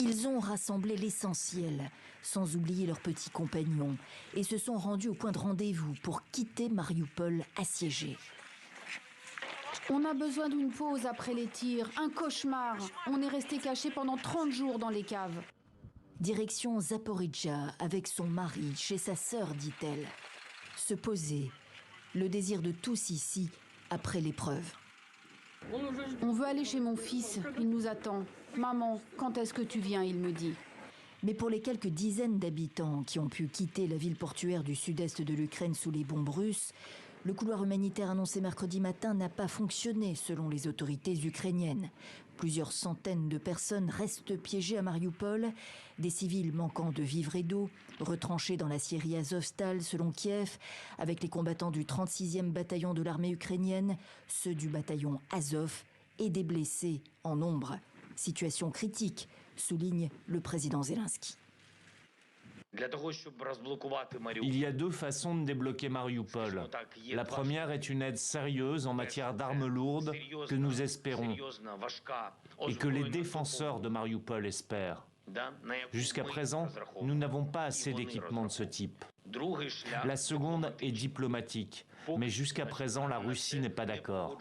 Ils ont rassemblé l'essentiel, sans oublier leurs petits compagnons, et se sont rendus au point de rendez-vous pour quitter Marioupol assiégé. On a besoin d'une pause après les tirs, un cauchemar. On est resté caché pendant 30 jours dans les caves. Direction Zaporijjia avec son mari, chez sa sœur, dit-elle. Se poser, le désir de tous ici, après l'épreuve. On veut aller chez mon fils, il nous attend. Maman, quand est-ce que tu viens, il me dit. Mais pour les quelques dizaines d'habitants qui ont pu quitter la ville portuaire du sud-est de l'Ukraine sous les bombes russes, le couloir humanitaire annoncé mercredi matin n'a pas fonctionné selon les autorités ukrainiennes. Plusieurs centaines de personnes restent piégées à Marioupol, des civils manquant de vivres et d'eau, retranchés dans la Syrie Azovstal selon Kiev, avec les combattants du 36e bataillon de l'armée ukrainienne, ceux du bataillon Azov et des blessés en nombre. Situation critique, souligne le président Zelensky. Il y a deux façons de débloquer Marioupol. La première est une aide sérieuse en matière d'armes lourdes que nous espérons et que les défenseurs de Marioupol espèrent. Jusqu'à présent, nous n'avons pas assez d'équipements de ce type. La seconde est diplomatique, mais jusqu'à présent, la Russie n'est pas d'accord.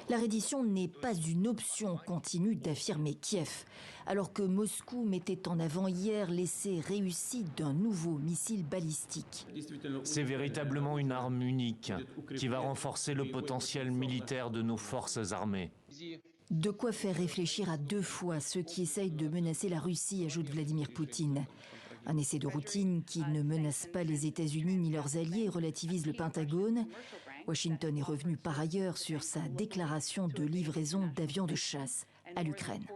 La reddition n'est pas une option, continue d'affirmer Kiev, alors que Moscou mettait en avant hier l'essai réussi d'un nouveau missile balistique. C'est véritablement une arme unique qui va renforcer le potentiel militaire de nos forces armées. De quoi faire réfléchir à deux fois ceux qui essayent de menacer la Russie, ajoute Vladimir Poutine. Un essai de routine qui ne menace pas les États-Unis ni leurs alliés, relativise le Pentagone. Washington est revenu par ailleurs sur sa déclaration de livraison d'avions de chasse à l'Ukraine.